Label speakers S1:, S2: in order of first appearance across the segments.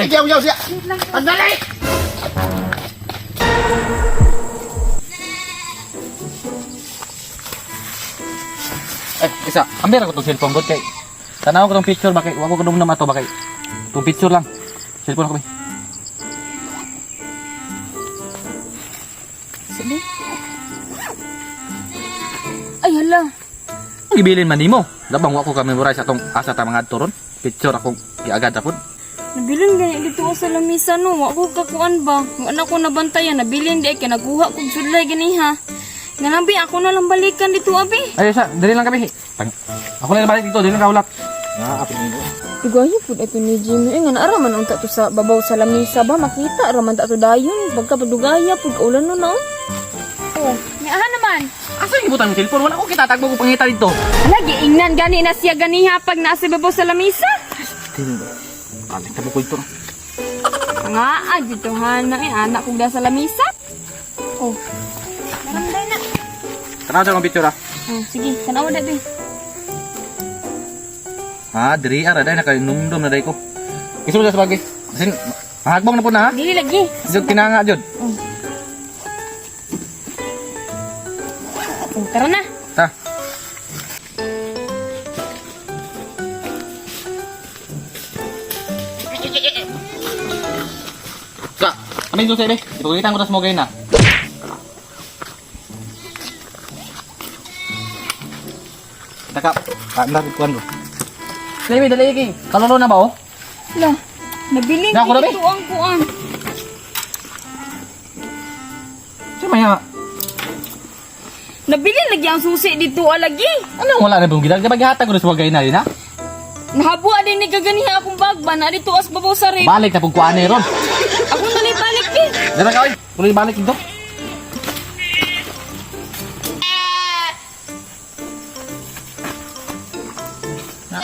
S1: Ay, yaw siya. Andali!
S2: Isa, ambil ako itong cellphone ko kay tanaw ko itong picture ba kay wako ko naman ato ba kay itong picture lang cellphone ko ba
S3: Sabi. Ay, hala.
S2: ang gibilin man nimo labang wako ka memorize atong asa ta mga adto ron picture akong giagad apod
S3: Nabilin gani dito ako sa lamisa no. Ako kakuan ba? Ang anak ko nabantayan. Nabilin di ay kinaguha kong sudlay gani ha. Nga lang bi, ako na lang balikan dito abi.
S2: ay sa dili lang kami ako na balik dito dili lang kaulat apid nimo
S3: Dugayo po ito ni Jimmy. Nga naaraman ang tato sa babaw sa lamisa ba? Makita, araman tato dayon. Pagka padugaya, pagkaulan no na. Oh, niyahan naman.
S2: asa yung ibutan yung cellphone wala ko kita tagbo ko pangita dito
S3: Lagi, ingnan gani na siya ganiha pag nasa babaw sa lamisa.
S2: dili balik ta ko ito
S3: Nga, dito hana anak kong da sa lamisa. Oh, maramday na.
S2: tanaw sa akong picture ah
S3: Oh, sige, tanawa na din.
S2: diri ara dai nakainumdum na dai ko isulod sa bagay sin mahagbong na po na ha
S3: Dili lagi.
S2: jud kinanga jud
S3: Oh, tara na.
S2: ta Kak, ano yung dulce, be? Ipagkitaan ko na smogay na. Taka, nabit ko ano. Dali, dali, King. Kalolo na ba, oh?
S3: Lah, nabiling
S2: Na, ako na, be.
S3: dito ang kuan.
S2: Siya maya.
S3: Nabiling lagi ang susi dito lagi.
S2: Ano wala na bang gidag? Diba gihatag ko na smogay na rin, ha?
S3: Nahabuan din ni kaganiha akong bagba na dito as babaw sa rib.
S2: Balik na pong kuane ron.
S3: Ako nalibalik eh.
S2: Dala ka, oy. Tuloy balik dito.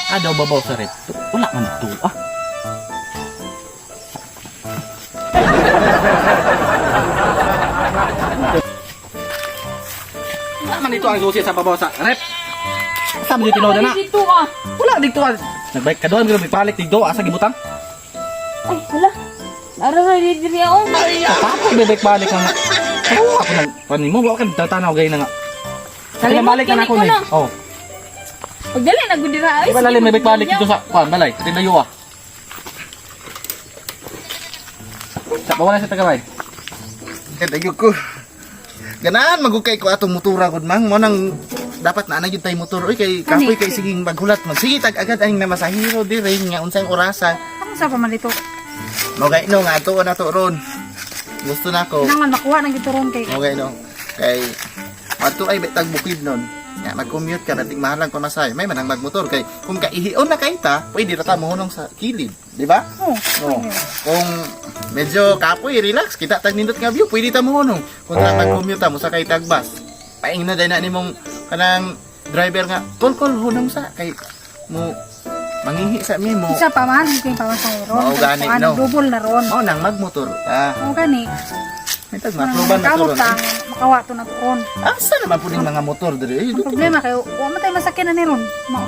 S2: Adaw babaw sa red. Wala man ito, ah. Wala man dito ang susi sa babaw sa rep. Sabi dito tinoda na.
S3: Dito ah.
S2: Wala dito ah. Nagbalik ka doon, may balik dito. Asa gibutang?
S3: Ay, wala. Nararay diri ako.
S2: Tapos bebek-balik na nga. Oo, ako nang panin mo. Wala ka tatanaw gaya na nga. Balik na ako na. Oh.
S3: Pagdali na gud dira ay.
S2: Diba lalim may balik dito sa kuan balay. Tindayo ah. Sa bawala sa tagaway.
S1: Kaya ko. Ganaan, magukay ko atong motora ko mang. Mo nang dapat na yun tayo motor. Uy, kay kapoy kay siging maghulat mo. Sige, tag-agad ay na masahiro di rin. Nga unsang orasa.
S4: Ano sa pamalito?
S1: Okay, no, nga to na to ron. Gusto na ko.
S4: Kailangan makuha ng gituron kay.
S1: Okay, no. Kay, ato ay betag bukid nun. Nga, mag-commute ka, nating mahalang pamasahe. May manang magmotor. Kay, kung kaihion na kaita, pwede rata mo hunong sa kilid. Di ba?
S4: Oh,
S1: No. Kung medyo kapoy, relax, kita tag nindot nga view, pwede ta mo hunong. Kung mag-commute ta mo sa kay tagbas. Paing na dahil na ni mong kanang driver nga, kol hunong sa kay mo mangihi sa mi mo.
S4: isa pa man kay pamasay ron.
S1: Mao gani, no.
S4: Double na ron.
S1: Oh, nang magmotor ta.
S4: Mao gani.
S1: May tag matruban na
S4: Kamot
S1: turon.
S4: ta makawa to na ron.
S1: Asa naman po mga motor diri?
S4: Ang problema kay wa man tay masakyan na ni ron.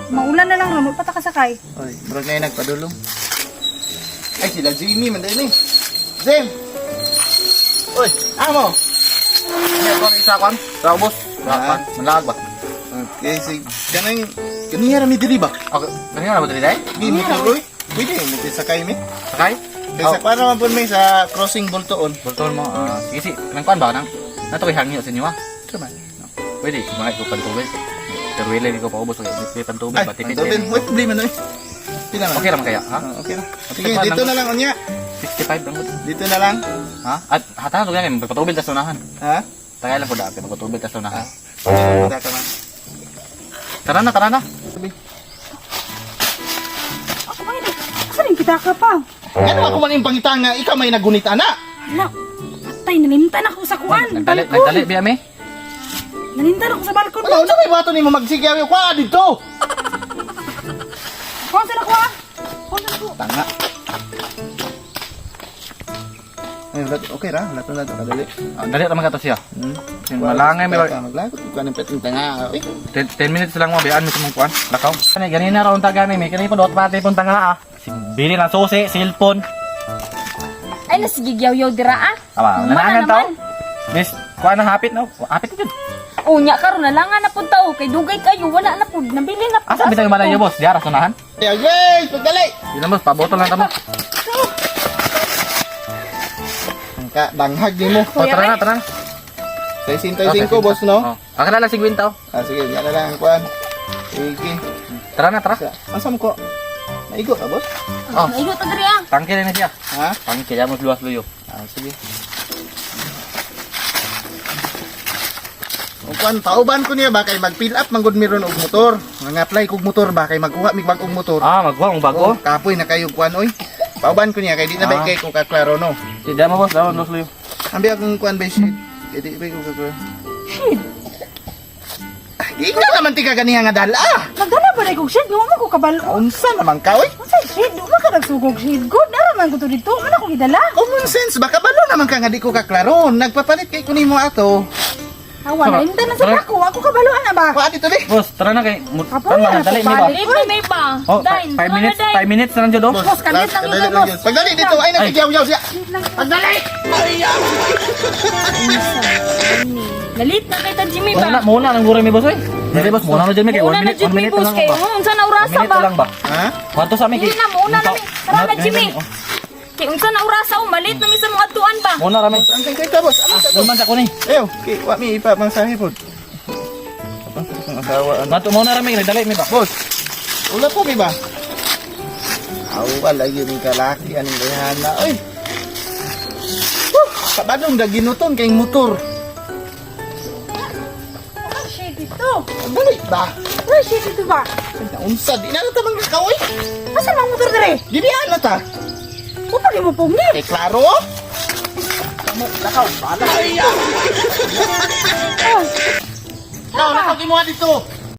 S4: Maulan na lang ron, pa ta kasakay.
S1: Oy, bro na nagpadulong. Ay, sila Jimmy, man dahil Zem! Uy, amo!
S2: Ano ko isa kwan? Sa ubos.
S1: Ah.
S2: Manlag ba?
S1: Okay, sige. Kanang rami diri ba?
S2: Okay, ganyan na ba dali dai?
S1: Di motor, uy. Pwede, sakay mi.
S2: Sakay?
S1: Kaysa para man po may sa crossing boltoon.
S2: Bulton mo. Sige si, nang kwan ba nang? Nato kay hangyo sa inyo ah.
S1: Traman.
S2: Pwede, kumain ko pantubig. Pero wala ni ko pa ubos kay pantubig
S1: Ay,
S2: ba tipid.
S1: pantubin. May problema na eh. Pila man.
S2: Okay ra man kaya, ha?
S1: Okay na. Sige, dito na lang unya.
S2: 65 lang.
S1: Dito na lang.
S2: Ha? At hata to ganyan, magpatubig ta sa unahan.
S1: Ha?
S2: Tagay lang po dati, magpatubig ta sa unahan.
S1: Dito ka man.
S2: Tara na, tara na.
S4: Ako ba ini? Asa rin kita ka pa?
S1: Ano ako man yung pangita nga, ikaw may nagunit ana.
S4: Hala. Patay nalimtan ako sa kuan.
S2: Nagdali, biya me.
S4: Nalimtan ako sa balkon.
S1: Ano na may bato ni mo magsigaw ko dito.
S4: Kuan sila kuha. Kuan sila ko.
S1: Tanga. Ay, okay ra, lato na to kadali.
S2: Dali ra man ka to siya. Yung malangay may
S1: maglagot ko kanang peting tanga. Uy.
S2: 10 minutes lang mo biyan mo sa mong kuan. Lakaw. Kani ganina ra unta gani may kani pud pati pun tanga ah. Bili lang susi, cellphone.
S3: Ay, nasigigyaw-yaw dira ah.
S2: Aba,
S3: Humana
S2: nanangan tao.
S3: naman.
S2: Miss, kuha na hapit no. Hapit na dyan.
S3: Unya karon na lang na pud tao kay dugay kayo wala na pud nabili na pud.
S2: Asa bitang malayo boss? Diara sunahan.
S1: Yeah, guys, pagdali.
S2: Di na boss, pabotol lang tamo.
S1: Ang danghag ni mo.
S2: O, tara na, tara na.
S1: 65 boss, no?
S2: Oh. Akala lang 50 tao.
S1: Ah, sige, yan na lang ang kuhan. Sige.
S2: Tara na, tara.
S1: Asa mo ko? Maigo ka, boss?
S2: Oh,
S3: Naigo ta diri ah.
S2: tangke na siya.
S1: Ha?
S2: Tangke, yan mo luwas luyo.
S1: Ah, sige. Kung kuhan, pauban ko niya ba kay mag-fill up manggod meron og motor. Mga-apply kog motor ba kay magkuha mig bagong motor.
S2: Ah, magkuha mong bago.
S1: Oh, kapoy na kayo kuhan oy. Pauban ko niya kay di na ba kay ko kaklaro no.
S2: Di mo boss, daw luwas luyo.
S1: Ambi akong kuhan ba shit. Kay di ba ko kaklaro. Shit. Ikaw naman tika ganiha nga dala.
S4: Nagdala ba na kong shit? Nga ko kabalo.
S1: Unsa naman ka oy?
S4: Masay shit? Di ba ka nagsugog shit? Good, naraman ko to dito. Ano ko gidala?
S1: Common sense baka balo naman ka nga di ko kaklaro. Nagpapalit kay kunimo ato.
S4: Awa na, hindi na sa ako. Ako kabaloan na ba?
S1: Kuha dito di.
S2: Boss, tara na kay.
S4: Apo,
S2: Tara na,
S4: yan,
S2: dali mi ba?
S4: papalit.
S3: May pa.
S2: Oh,
S3: Dain,
S2: 5 minutes,
S3: dain.
S2: 5 minutes na lang dyan, oh.
S4: Boss, kalit lang
S1: Kadali
S4: yun, boss.
S1: yun. Pagdali dito ay nagkigyaw-yaw siya. Pagdali!
S3: Lalit na kay ta Jimmy
S2: Muna,
S3: ba?
S2: muna nang gura mi boss, oy. Dali boss, muna na dyan mi kay 1
S3: Muna na
S2: minute, 1
S3: Jimmy
S2: minute
S3: boss
S2: lang
S3: kay.
S2: ba?
S3: Unsa na
S2: 1
S3: urasa
S2: minute
S3: ba?
S2: lang ba?
S1: Ha?
S2: Kwanto sa amin kay?
S3: Hindi na, muna na mi. Tara na, Jimmy.
S2: Oh.
S3: Kay unsa na urasa o malit na mi sa mga tuan ba?
S2: Muna rami.
S1: Ang kay ka boss. Ano ka?
S2: Dulman sa ko ni.
S1: Eyo, kay wa mi ipa mang sahi pod. Kapag sa asawa ano.
S2: Mato muna rami, dali mi ba?
S1: Boss. Ula po mi ba? Aw, lagi ni kalaki aning gayana. Oy. Kabadong da ginuton kay motor.
S4: Ah, shit ito.
S1: Dali ba?
S4: Ah, shit ito ba?
S1: Unsa di na ta mang kaoy?
S4: Asa mang motor dire?
S1: Di di ana ta.
S4: Upo ni mo pong
S1: Kay klaro. Kamu lakaw bala. Ay. Lakaw mo dito.